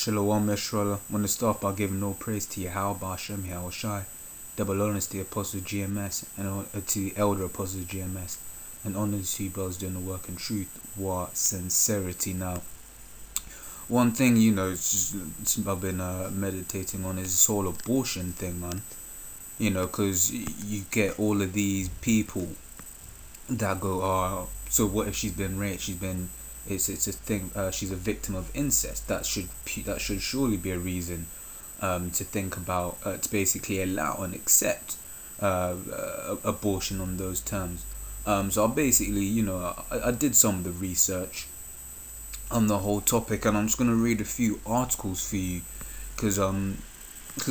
Shalom Yisrael. Want to start by giving all praise to Yahweh Ba'Shem Yahweh Shai, double honors to the Apostle GMS and to the Elder Apostle GMS, and honor to you brothers doing the work in truth, war, sincerity. Now, one thing I've been meditating on is this whole abortion thing, man. Because you get all of these people that go, so what if she's been raped? It's a thing. She's a victim of incest. That should surely be a reason to think about, to basically allow and accept abortion on those terms. So I basically, I did some of the research on the whole topic, and I'm just gonna read a few articles for you, because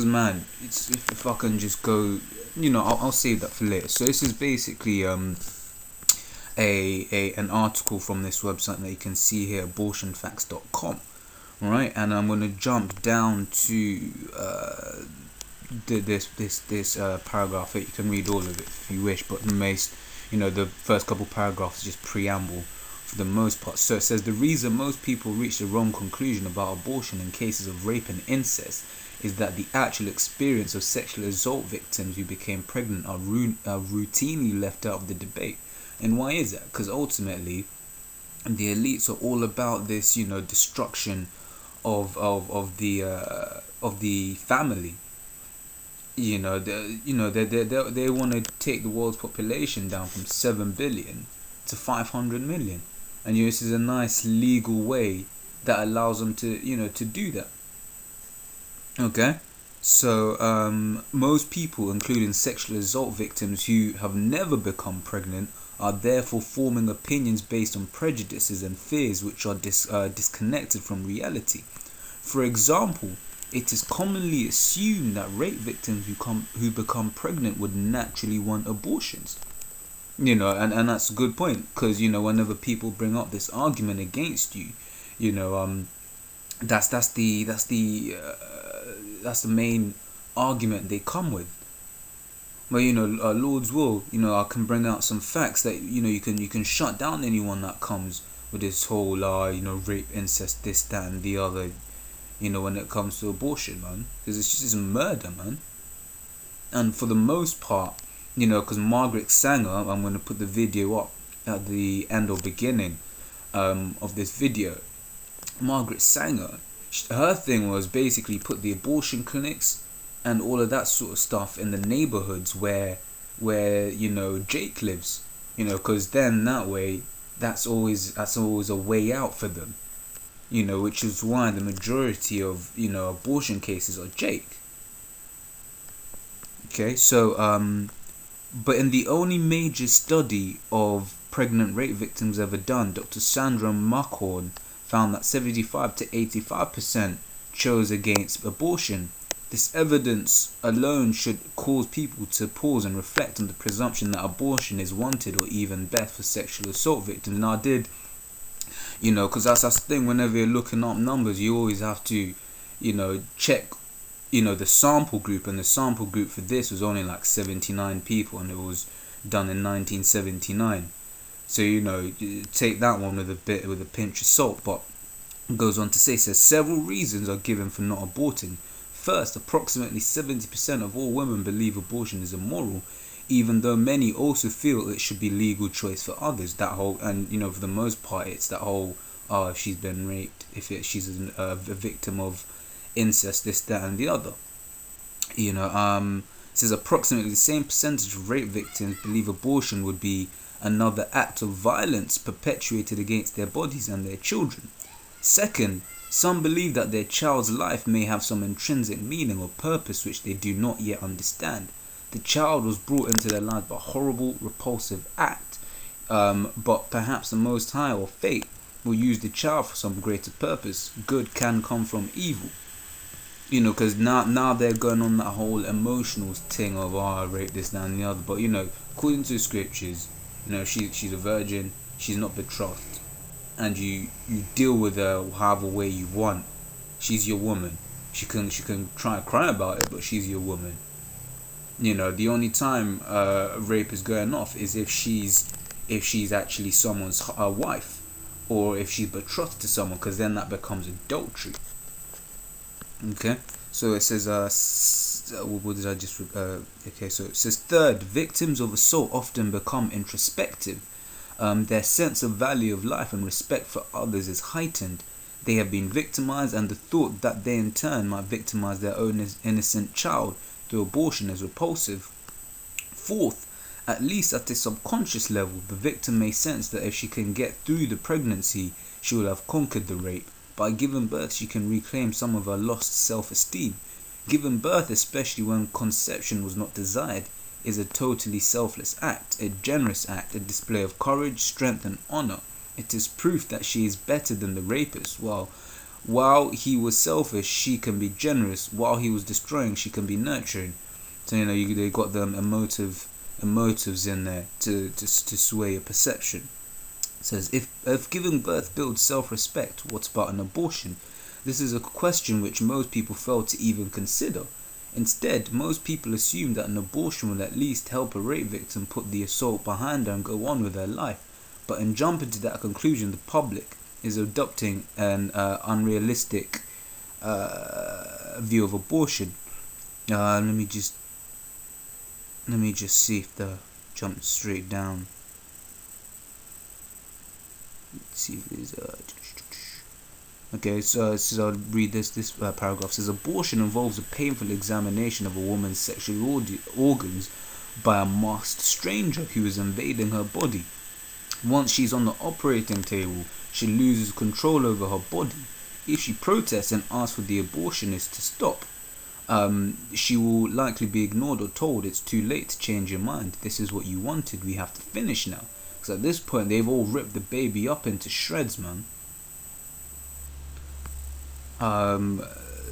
man, if I can just go, I'll save that for later. So this is basically an article from this website that you can see here, abortionfacts.com. Right, and I'm gonna jump down to this paragraph. You can read all of it if you wish, but the first couple paragraphs is just preamble for the most part. So it says the reason most people reach the wrong conclusion about abortion in cases of rape and incest is that the actual experience of sexual assault victims who became pregnant are routinely left out of the debate. And why is that? Because ultimately, the elites are all about this, destruction of the family. They want to take the world's population down from 7 billion to 500 million, and this is a nice legal way that allows them to do that. Okay, so most people, including sexual assault victims who have never become pregnant, are therefore forming opinions based on prejudices and fears which are disconnected from reality. For example, it is commonly assumed that rape victims who become pregnant would naturally want abortions. And that's a good point, because whenever people bring up this argument against you, that's the main argument they come with. But Lord's will, I can bring out some facts that you can shut down anyone that comes with this whole rape, incest, this, that, and the other. When it comes to abortion, man, because it's just murder, man. And for the most part, because Margaret Sanger, I'm going to put the video up at the end or beginning of this video. Margaret Sanger, her thing was basically put the abortion clinics and all of that sort of stuff in the neighborhoods where Jake lives, because then that way that's always a way out for them, which is why the majority of abortion cases are Jake. Okay, so but in the only major study of pregnant rape victims ever done, Dr. Sandra Muckhorn found that 75 to 85% chose against abortion. This evidence alone should cause people to pause and reflect on the presumption that abortion is wanted or even best for sexual assault victims. Now I did, because that's the thing, whenever you're looking up numbers, you always have to, check, the sample group, and the sample group for this was only like 79 people, and it was done in 1979. So, take that one with a pinch of salt. But it goes on to say, says several reasons are given for not aborting. First, approximately 70% of all women believe abortion is immoral, even though many also feel it should be legal choice for others. That whole, and for the most part, it's that whole, if she's been raped, she's a victim of incest, this, that, and the other. It says approximately the same percentage of rape victims believe abortion would be another act of violence perpetuated against their bodies and their children. Second, some believe that their child's life may have some intrinsic meaning or purpose which they do not yet understand. The child was brought into their lives by a horrible, repulsive act, but perhaps the Most High or fate will use the child for some greater purpose. Good can come from evil. Because now they're going on that whole emotional thing of rape, this, that, and the other. But according to the scriptures, she's a virgin, she's not betrothed, and you deal with her however way you want. She's your woman. She can try and cry about it, but she's your woman. The only time rape is going off is if she's actually someone's wife, or if she's betrothed to someone, because then that becomes adultery. Okay, so it says, what did I just? Okay, so it says third, victims of assault often become introspective. Their sense of value of life and respect for others is heightened. They have been victimized, and the thought that they in turn might victimize their own innocent child through abortion is repulsive. Fourth, at least at a subconscious level, the victim may sense that if she can get through the pregnancy, she will have conquered the rape. By giving birth, she can reclaim some of her lost self-esteem. Giving birth, especially when conception was not desired, is a totally selfless act, a generous act, a display of courage, strength, and honor. It is proof that she is better than the rapist. While he was selfish, she can be generous. While he was destroying, she can be nurturing. So they got them emotives in there to sway your perception. It says if giving birth builds self-respect, what about an abortion? This is a question which most people fail to even consider. Instead, most people assume that an abortion will at least help a rape victim put the assault behind her and go on with her life. But in jumping to that conclusion, the public is adopting an unrealistic view of abortion. Let me just see if the jump straight down. Let's see if there's okay, so I'll read this paragraph. It says abortion involves a painful examination of a woman's sexual organs by a masked stranger who is invading her body. Once she's on the operating table, she loses control over her body. If she protests and asks for the abortionist to stop, she will likely be ignored or told it's too late to change your mind. This is what you wanted. We have to finish now. Because at this point, they've all ripped the baby up into shreds, man.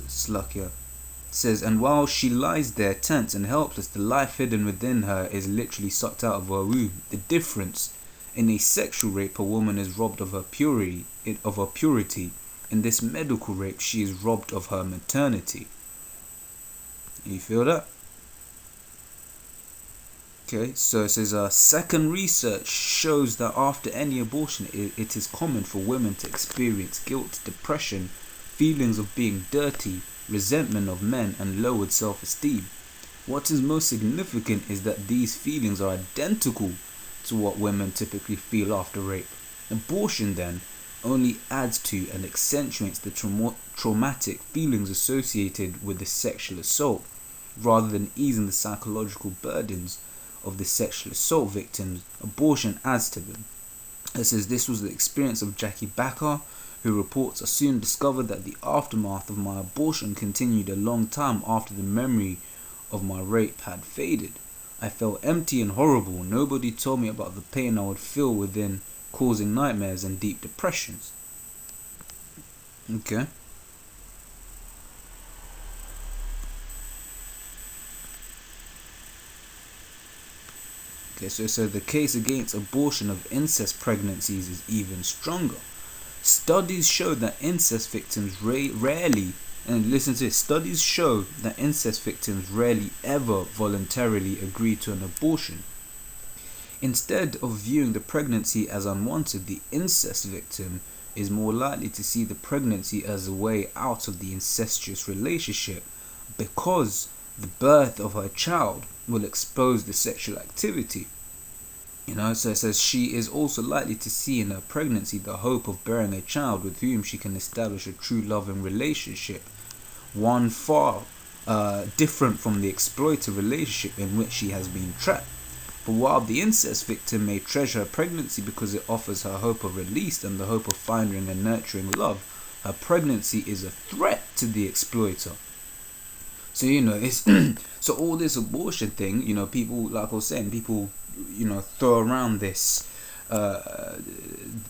Slukia says, and while she lies there tense and helpless, the life hidden within her is literally sucked out of her womb. The difference: in a sexual rape, a woman is robbed of her purity. In this medical rape, she is robbed of her maternity. You feel that? Okay, so it says, second research shows that after any abortion, it is common for women to experience guilt, depression, feelings of being dirty, resentment of men, and lowered self-esteem. What is most significant is that these feelings are identical to what women typically feel after rape. Abortion, then, only adds to and accentuates the traumatic feelings associated with the sexual assault, rather than easing the psychological burdens of the sexual assault victims. Abortion adds to them. It says this was the experience of Jackie Backer, who reports, I soon discovered that the aftermath of my abortion continued a long time after the memory of my rape had faded. I felt empty and horrible. Nobody told me about the pain I would feel within, causing nightmares and deep depressions. Okay. So the case against abortion of incest pregnancies is even stronger. Studies show that incest victims rarely, and listen to this, studies show that incest victims rarely ever voluntarily agree to an abortion. Instead of viewing the pregnancy as unwanted, the incest victim is more likely to see the pregnancy as a way out of the incestuous relationship, because the birth of her child will expose the sexual activity. So it says she is also likely to see in her pregnancy the hope of bearing a child with whom she can establish a true loving relationship, one far different from the exploitative relationship in which she has been trapped. But while the incest victim may treasure her pregnancy because it offers her hope of release and the hope of finding and nurturing love, her pregnancy is a threat to the exploiter. So it's so all this abortion thing, people, like I was saying, people throw around this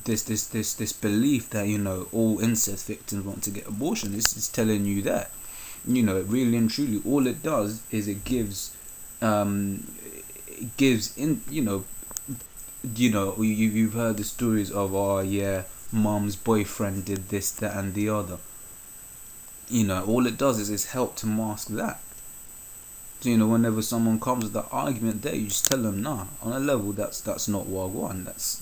this belief that all incest victims want to get abortion. This is telling you that really and truly all it does is it gives in you've heard the stories of, oh yeah, mom's boyfriend did this, that, and the other. All it does is help to mask that. So, whenever someone comes with that argument there, you just tell them, nah, on a level, that's not what I want. That's,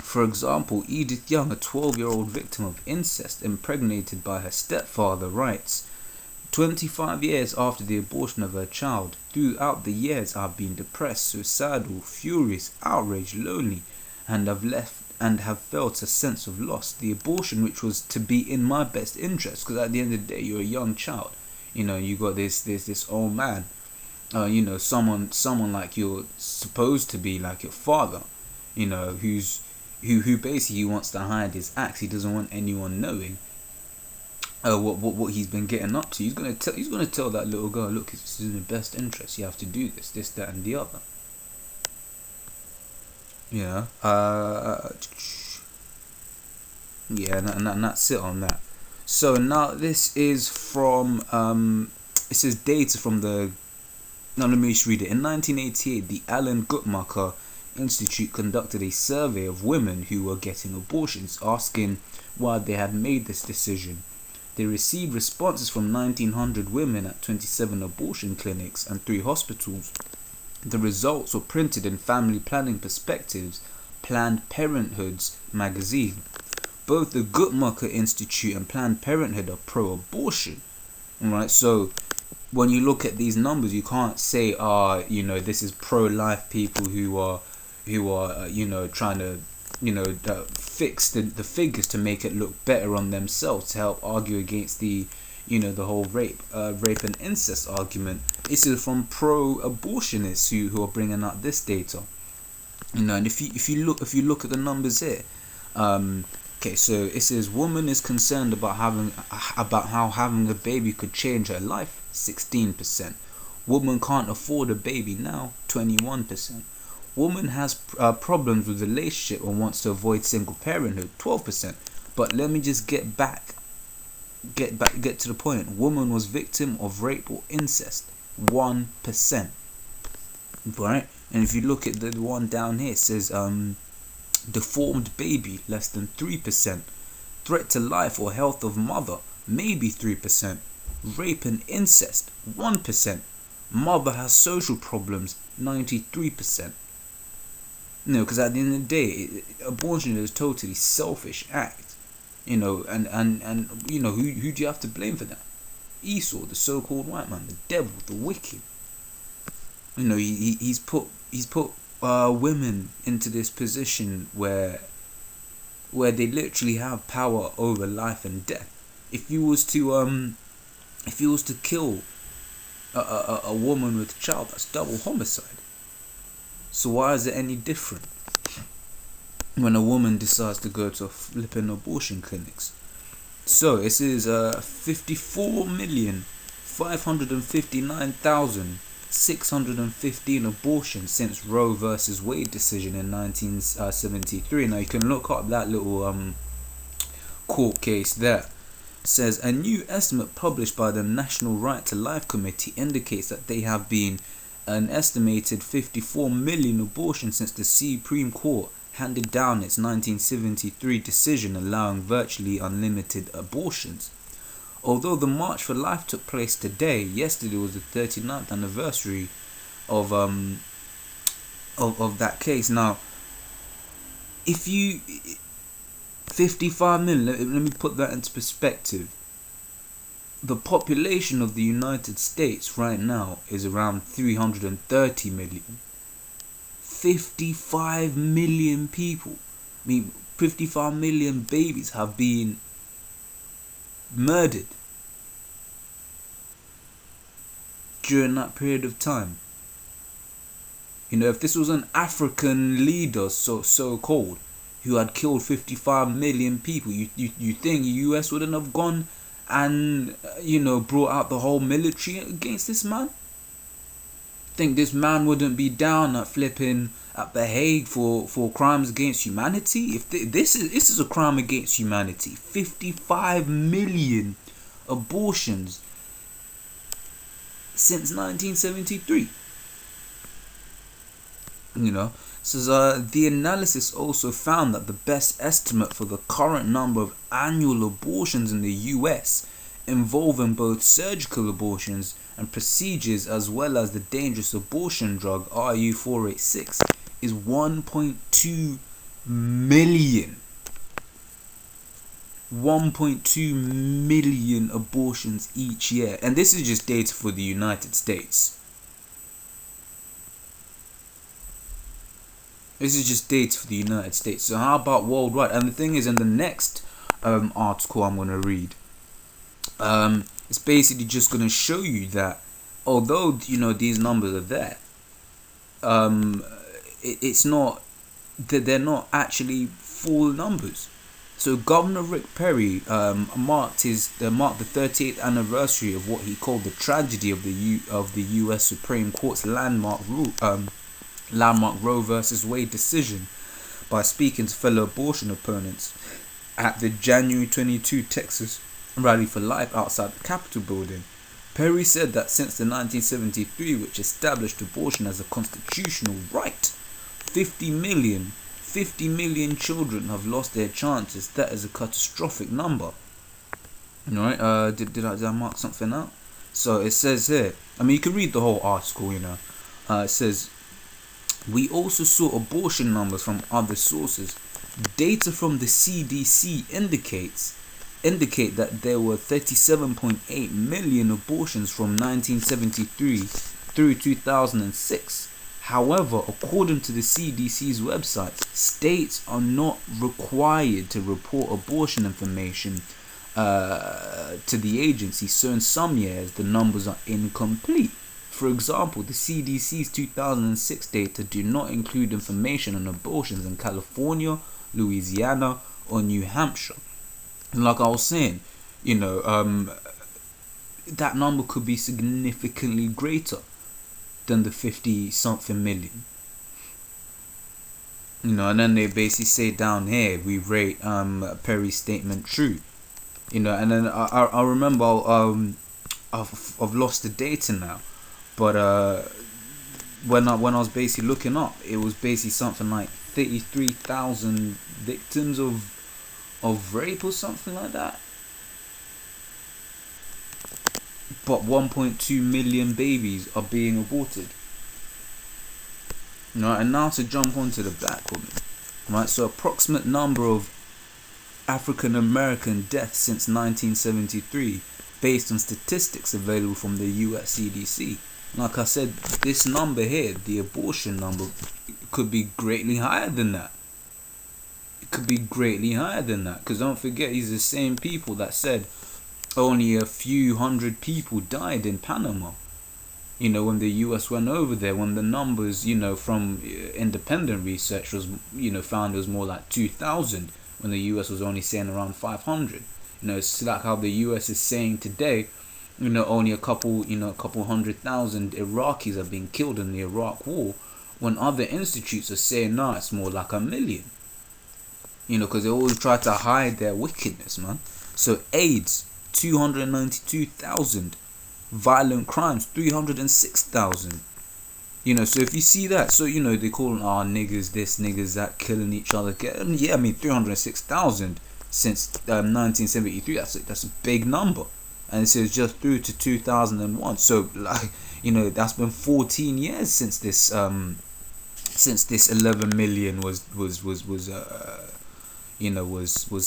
For example, Edith Young, a 12-year-old victim of incest impregnated by her stepfather, writes, 25 years after the abortion of her child, throughout the years I have been depressed, suicidal, furious, outraged, lonely, and have felt a sense of loss. The abortion, which was to be in my best interest, because at the end of the day, you're a young child. You got this old man, someone like you're supposed to be like your father, who basically wants to hide his acts. He doesn't want anyone knowing what he's been getting up to. He's gonna tell that little girl, look, this is in the best interest. You have to do this, that, and the other. Yeah. And that's it on that. So now this is from this is data from the. Now let me just read it. In 1988, the Alan Guttmacher Institute conducted a survey of women who were getting abortions, asking why they had made this decision. They received responses from 1,900 women at 27 abortion clinics and 3 hospitals. The results were printed in Family Planning Perspectives, Planned Parenthood's magazine. Both the Guttmacher Institute and Planned Parenthood are pro-abortion. Alright, so when you look at these numbers, you can't say, this is pro-life people who are trying to, fix the figures to make it look better on themselves, to help argue against the whole rape and incest argument. This is from pro-abortionists who are bringing out this data. And if you look at the numbers here, okay, so it says woman is concerned about how having a baby could change her life, 16%. Woman can't afford a baby now, 21%. Woman has problems with relationship and wants to avoid single parenthood, 12%. But let me just get to the point. Woman was victim of rape or incest, 1%. Right? And if you look at the one down here, it says deformed baby, less than 3%. Threat to life or health of mother, maybe 3%. Rape and incest, 1%. Mother has social problems, 93%. Because at the end of the day, abortion is a totally selfish act. And who do you have to blame for that? Esau, the so-called white man, the devil, the wicked. He's put women into this position where they literally have power over life and death. If you was to kill a woman with a child, that's double homicide. So why is it any different when a woman decides to go to flipping abortion clinics? So this is 54,559,615 abortions since Roe versus Wade decision in 1973. Now you can look up that little court case there. It says a new estimate published by the National Right to Life Committee indicates that they have been an estimated 54 million abortions since the Supreme Court handed down its 1973 decision allowing virtually unlimited abortions. Although the March for Life took place today, yesterday was the 39th anniversary of that case. Now, if you 55 million, let me put that into perspective. The population of the United States right now is around 330 million. 55 million people. 55 million babies have been murdered during that period of time. If this was an African leader, so-called, who had killed 55 million people, you think the US wouldn't have gone and brought out the whole military against this man? Think this man wouldn't be down at flipping at The Hague for crimes against humanity? If this is a crime against humanity, 55 million abortions since 1973. So the analysis also found that the best estimate for the current number of annual abortions in the US, involving both surgical abortions and procedures as well as the dangerous abortion drug RU486, is 1.2 million. 1.2 million abortions each year. And this is just data for the United States. This is just data for the United States. So how about worldwide? And the thing is, in the next article I'm going to read, it's basically just going to show you that although these numbers are there, it's not that they're not actually full numbers. So Governor Rick Perry marked the 38th anniversary of what he called the tragedy of the U.S. Supreme Court's landmark Roe versus Wade decision by speaking to fellow abortion opponents at the January 22 Texas Rally for Life outside the Capitol building. Perry said that since the 1973, which established abortion as a constitutional right, 50 million children have lost their chances. That is a catastrophic number. Alright, did I mark something out? So it says here, you can read the whole article, it says, we also saw abortion numbers from other sources. Data from the CDC indicate that there were 37.8 million abortions from 1973 through 2006. However, according to the CDC's website, states are not required to report abortion information to the agency, so in some years the numbers are incomplete. For example, the CDC's 2006 data do not include information on abortions in California, Louisiana, or New Hampshire. And like I was saying, that number could be significantly greater than the 50 something million. And then they basically say down here, we rate Perry's statement true. And then I remember I've lost the data now, but when I was basically looking up, it was basically something like 33,000 victims of rape or something like that. But 1.2 million babies are being aborted. And now to jump onto the black woman. Right, so approximate number of African American deaths since 1973, based on statistics available from the US CDC. Like I said, this number here, the abortion number, could be greatly higher than that. It could be greatly higher than that, because don't forget, these are the same people that said only a few hundred people died in Panama. When the US went over there, when the numbers, from independent research was, found it was more like 2,000, when the US was only saying around 500. It's like how the US is saying today, only a couple 100,000 Iraqis are being killed in the Iraq war, when other institutes are saying, no, it's more like 1 million. Because they always try to hide their wickedness, man. So AIDS, 292,000. Violent crimes, 306,000. So if you see that, so they call them niggas this, niggas that, killing each other. 306,000 since 1973. That's a big number, and it says just through to 2001. So that's been 14 years since this 11 million was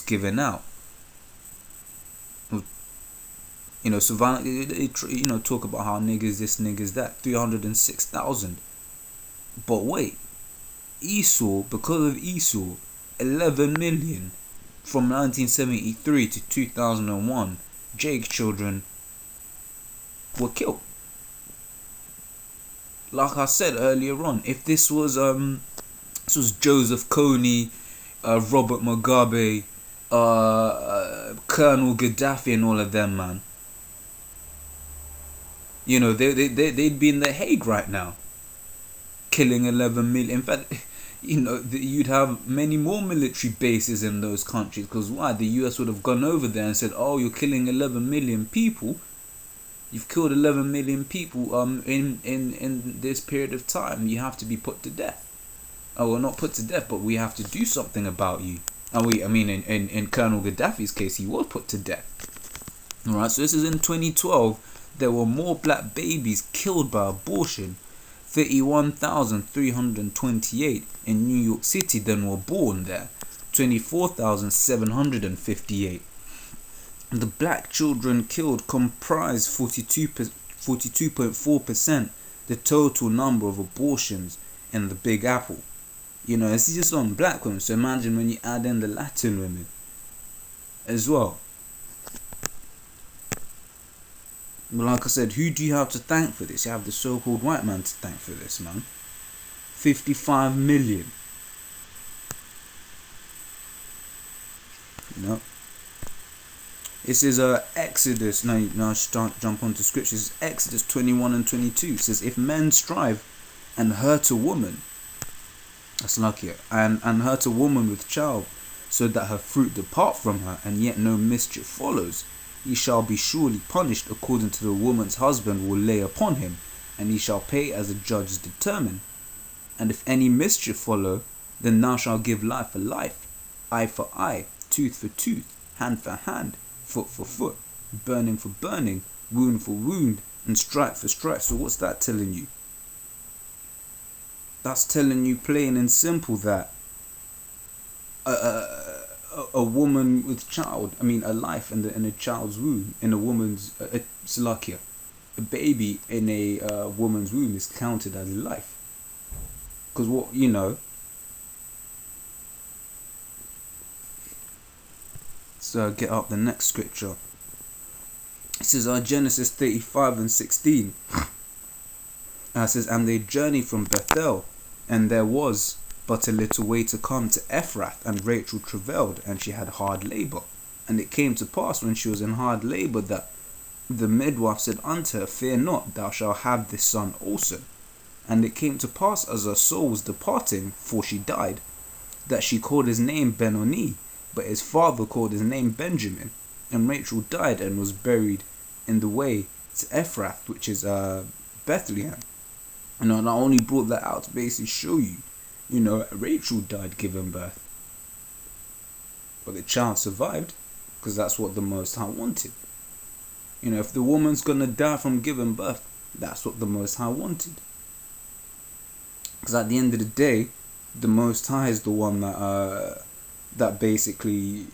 given out. So violent, talk about how niggas this, niggas that, 306,000. But wait, because of Esau, 11 million from 1973 to 2001, Jake's children were killed. Like I said earlier on, if this was Joseph Kony, Robert Mugabe, Colonel Gaddafi and all of them, man, they'd be in The Hague right now, killing 11 million. In fact, you'd have many more military bases in those countries, because why? The US would have gone over there and said, oh, you're killing 11 million people. You've killed 11 million people in this period of time. You have to be put to death. Oh, well, not put to death, but we have to do something about you. In Colonel Gaddafi's case, he was put to death. Alright, so this is in 2012. There were more black babies killed by abortion 31,328 in New York City then were born there. 24,758. The black children killed comprise 42.4% the total number of abortions in the Big Apple. This is just on black women, so imagine when you add in the Latin women as well. But like I said, who do you have to thank for this? You have the so-called white man to thank for this, man. 55 million. This is Exodus. Now jump onto scriptures. Exodus 21 and 22 says, if men strive and hurt a woman, that's lucky, and hurt a woman with child, so that her fruit depart from her, and yet no mischief follows, he shall be surely punished according to the woman's husband will lay upon him, and he shall pay as the judges determine. And if any mischief follow, then thou shalt give life for life, eye for eye, tooth for tooth, hand for hand, foot for foot, burning for burning, wound for wound, and stripe for stripe. So what's that telling you? That's telling you plain and simple that a woman with child, a life in a child's womb, in a woman's, Salakia, a baby in a woman's womb is counted as a life. Because so get up the next scripture. It says Genesis 35 and 16. It says, and they journeyed from Bethel, and there was but a little way to come to Ephrath, and Rachel travailed, and she had hard labour. And it came to pass when she was in hard labour that the midwife said unto her, fear not, thou shalt have this son also. And it came to pass as her soul was departing, for she died, that she called his name Ben-Oni, but his father called his name Benjamin. And Rachel died and was buried in the way to Ephrath, which is Bethlehem. And I only brought that out to basically show you, Rachel died giving birth, but the child survived, because that's what the Most High wanted. If the woman's gonna die from giving birth, that's what the Most High wanted. Because at the end of the day, the Most High is the one that basically,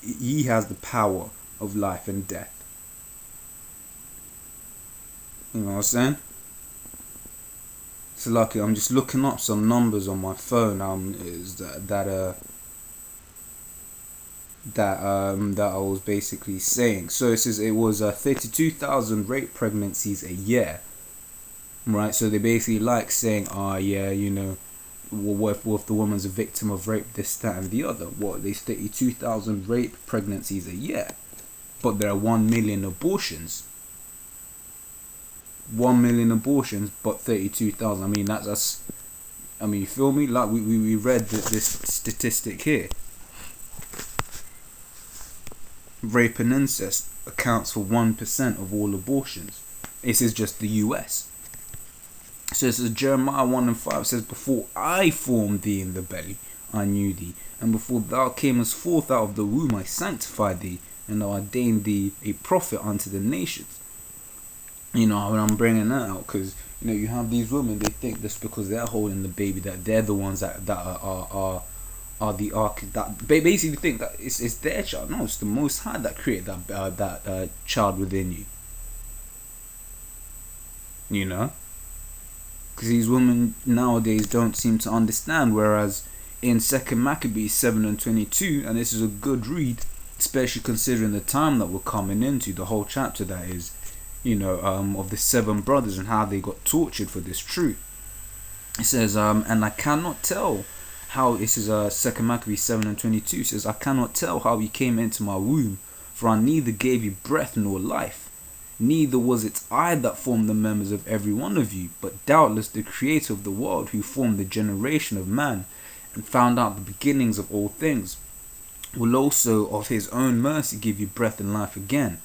he has the power of life and death. You know what I'm saying? So lucky, I'm just looking up some numbers on my phone. Is that I was basically saying. So it says it was 32,000 rape pregnancies a year, right? So they basically like saying, what if the woman's a victim of rape, this, that, and the other? What? There's 32,000 rape pregnancies a year, but there are 1 million abortions. 1 million abortions, but 32,000. That's you feel me? Like we read this statistic here. Rape and incest accounts for 1% of all abortions. This is just the US. So it says Jeremiah 1 and 5 says, before I formed thee in the belly, I knew thee, and before thou camest forth out of the womb, I sanctified thee, and I ordained thee a prophet unto the nations. When I'm bringing that out, because you have these women, they think just because they're holding the baby that they're the ones that are the ark, that basically think that it's their child. No, it's the Most High that created that child within you. Because these women nowadays don't seem to understand. Whereas in 2 Maccabees 7 and 22, and this is a good read, especially considering the time that we're coming into, the whole chapter that is, of the 7 brothers and how they got tortured for this truth. It says, and I cannot tell how, this is 2 Maccabees 7 and 22, says, I cannot tell how you came into my womb, for I neither gave you breath nor life, neither was it I that formed the members of every one of you, but doubtless the Creator of the world, who formed the generation of man, and found out the beginnings of all things, will also of his own mercy give you breath and life again,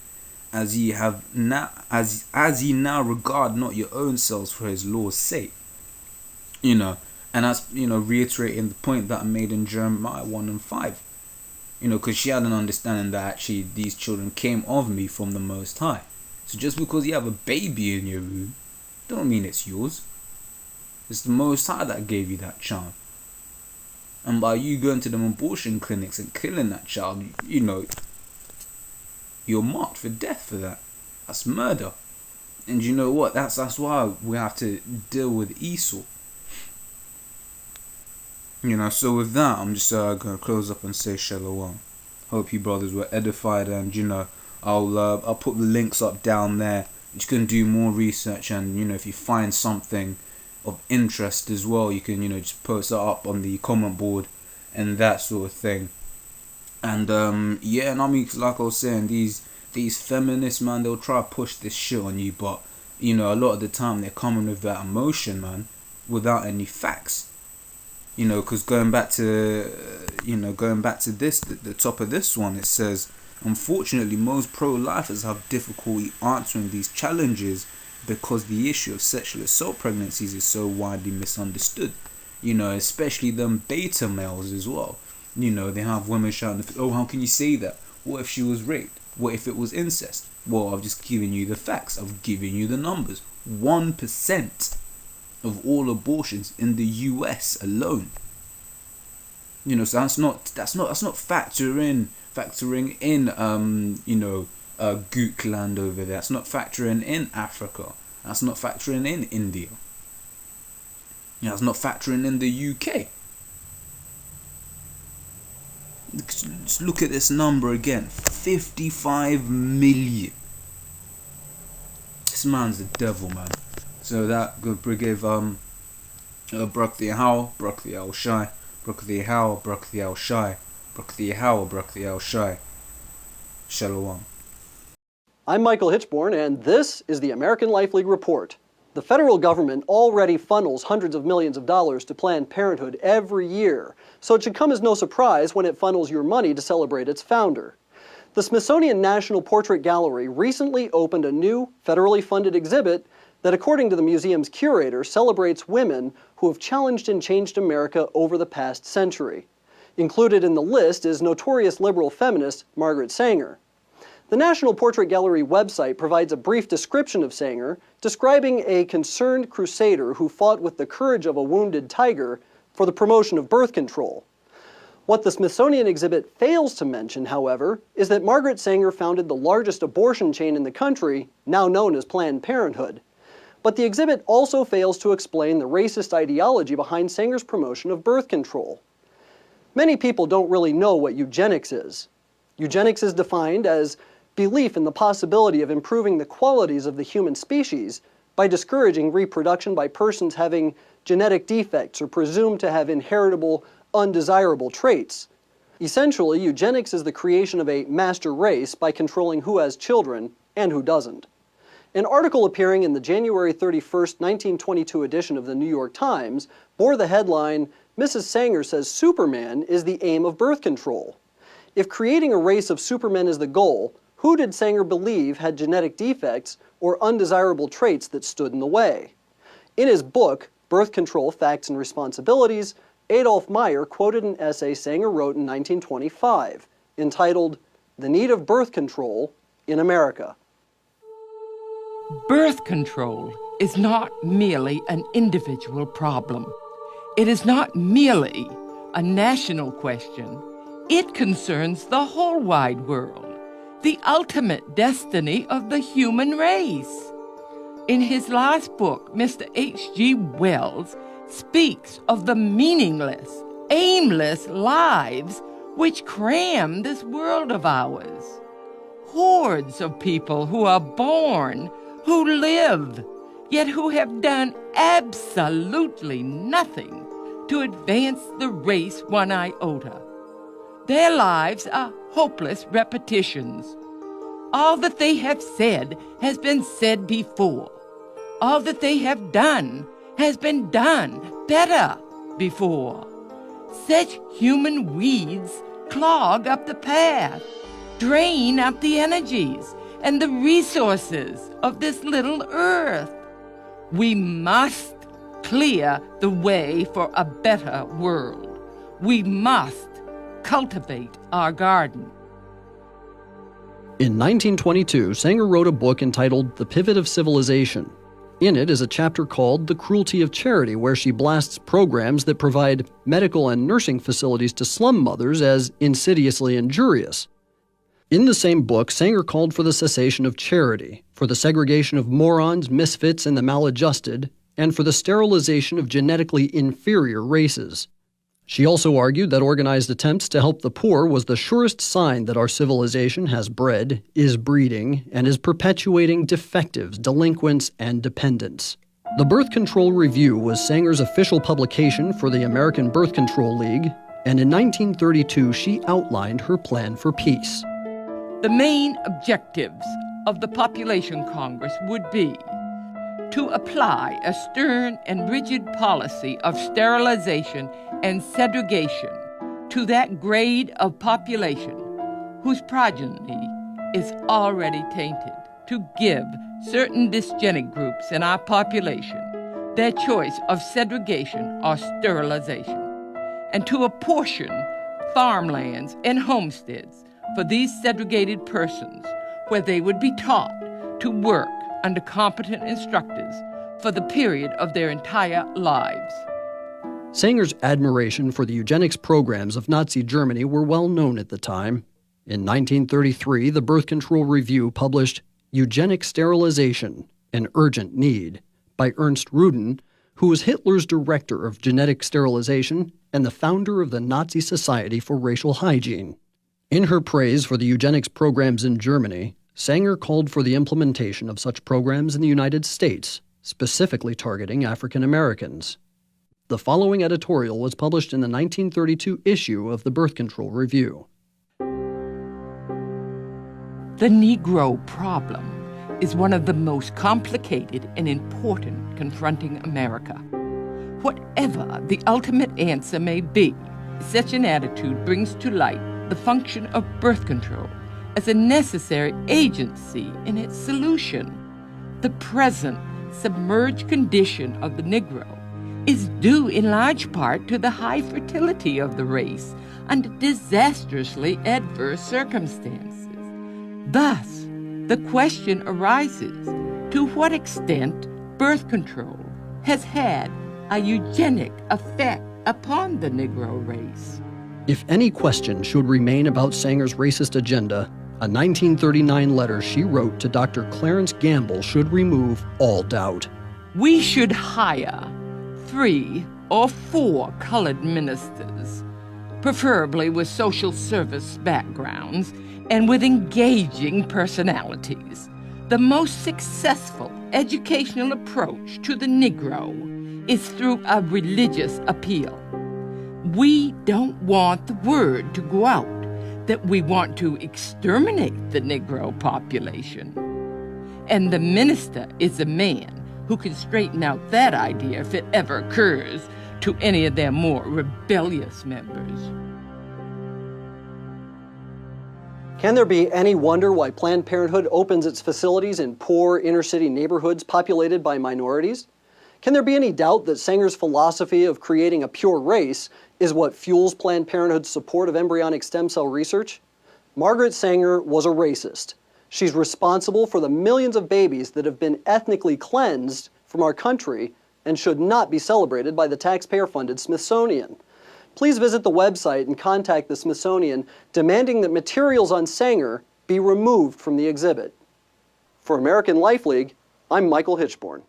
as ye have now, as ye now regard not your own selves for his law's sake. And that's reiterating the point that I made in Jeremiah 1 and 5. Because she had an understanding that actually these children came of me from the Most High. So just because you have a baby in your room, don't mean it's yours. It's the Most High that gave you that child. And by you going to them abortion clinics and killing that child, you're marked for death for that. That's murder. And you know what? That's why we have to deal with Esau. So with that, I'm just going to close up and say shalom. Hope you brothers were edified, and I'll put the links up down there. You can do more research, and if you find something of interest as well, you can just post it up on the comment board and that sort of thing. And and I mean, like I was saying, these feminists, man, they'll try to push this shit on you, but a lot of the time they're coming with that emotion, man, without any facts. Because going back to this, the top of this one, it says, unfortunately, most pro-lifers have difficulty answering these challenges because the issue of sexual assault pregnancies is so widely misunderstood. Especially them beta males as well. They have women shouting, oh, how can you say that? What if she was raped? What if it was incest? Well, I've just given you the facts. I've given you the numbers. 1% of all abortions in the US alone. So that's not factoring in Gook land over there. That's not factoring in Africa. That's not factoring in India. That's not factoring in the UK. Just look at this number again. 55 million. This man's the devil, man. So that good brigade Bruk the How, Bruk the Al Shai, Bruk the How, Bruk the Al Shai, Bruk the How, Bruk the Al Shai. Shalom. I'm Michael Hitchborn, and this is the American Life League Report. The federal government already funnels hundreds of millions of dollars to Planned Parenthood every year, so it should come as no surprise when it funnels your money to celebrate its founder. The Smithsonian National Portrait Gallery recently opened a new, federally funded exhibit that, according to the museum's curator, celebrates women who have challenged and changed America over the past century. Included in the list is notorious liberal feminist Margaret Sanger. The National Portrait Gallery website provides a brief description of Sanger, describing a concerned crusader who fought with the courage of a wounded tiger for the promotion of birth control. What the Smithsonian exhibit fails to mention, however, is that Margaret Sanger founded the largest abortion chain in the country, now known as Planned Parenthood. But the exhibit also fails to explain the racist ideology behind Sanger's promotion of birth control. Many people don't really know what eugenics is. Eugenics is defined as belief in the possibility of improving the qualities of the human species by discouraging reproduction by persons having genetic defects or presumed to have inheritable, undesirable traits. Essentially, eugenics is the creation of a master race by controlling who has children and who doesn't. An article appearing in the January 31st, 1922 edition of the New York Times bore the headline, "Mrs. Sanger says Superman is the aim of birth control." If creating a race of supermen is the goal, who did Sanger believe had genetic defects or undesirable traits that stood in the way? In his book, Birth Control, Facts and Responsibilities, Adolf Meyer quoted an essay Sanger wrote in 1925, entitled, "The Need of Birth Control in America." Birth control is not merely an individual problem. It is not merely a national question. It concerns the whole wide world, the ultimate destiny of the human race. In his last book, Mr. H.G. Wells speaks of the meaningless, aimless lives which cram this world of ours. Hordes of people who are born, who live, yet who have done absolutely nothing to advance the race one iota. Their lives are hopeless repetitions. All that they have said has been said before. All that they have done has been done better before. Such human weeds clog up the path, drain up the energies and the resources of this little earth. We must clear the way for a better world. We must cultivate our garden. In 1922, Sanger wrote a book entitled The Pivot of Civilization. In it is a chapter called The Cruelty of Charity, where she blasts programs that provide medical and nursing facilities to slum mothers as insidiously injurious. In the same book, Sanger called for the cessation of charity, for the segregation of morons, misfits, and the maladjusted, and for the sterilization of genetically inferior races. She also argued that organized attempts to help the poor was the surest sign that our civilization has bred, is breeding, and is perpetuating defectives, delinquents, and dependents. The Birth Control Review was Sanger's official publication for the American Birth Control League, and in 1932 she outlined her plan for peace. The main objectives of the Population Congress would be to apply a stern and rigid policy of sterilization and segregation to that grade of population whose progeny is already tainted, to give certain dysgenic groups in our population their choice of segregation or sterilization, and to apportion farmlands and homesteads for these segregated persons where they would be taught to work under competent instructors for the period of their entire lives. Sanger's admiration for the eugenics programs of Nazi Germany were well known at the time. In 1933, the Birth Control Review published Eugenic Sterilization, an Urgent Need, by Ernst Rudin, who was Hitler's director of genetic sterilization and the founder of the Nazi Society for Racial Hygiene. In her praise for the eugenics programs in Germany, Sanger called for the implementation of such programs in the United States, specifically targeting African Americans. The following editorial was published in the 1932 issue of the Birth Control Review. The Negro problem is one of the most complicated and important confronting America. Whatever the ultimate answer may be, such an attitude brings to light the function of birth control as a necessary agency in its solution. The present submerged condition of the Negro is due in large part to the high fertility of the race under disastrously adverse circumstances. Thus, the question arises, to what extent birth control has had a eugenic effect upon the Negro race? If any question should remain about Sanger's racist agenda, a 1939 letter she wrote to Dr. Clarence Gamble should remove all doubt. We should hire 3 or 4 colored ministers, preferably with social service backgrounds and with engaging personalities. The most successful educational approach to the Negro is through a religious appeal. We don't want the word to go out that we want to exterminate the Negro population. And the minister is a man who can straighten out that idea if it ever occurs to any of their more rebellious members. Can there be any wonder why Planned Parenthood opens its facilities in poor inner-city neighborhoods populated by minorities? Can there be any doubt that Sanger's philosophy of creating a pure race is what fuels Planned Parenthood's support of embryonic stem cell research? Margaret Sanger was a racist. She's responsible for the millions of babies that have been ethnically cleansed from our country and should not be celebrated by the taxpayer-funded Smithsonian. Please visit the website and contact the Smithsonian demanding that materials on Sanger be removed from the exhibit. For American Life League, I'm Michael Hitchborn.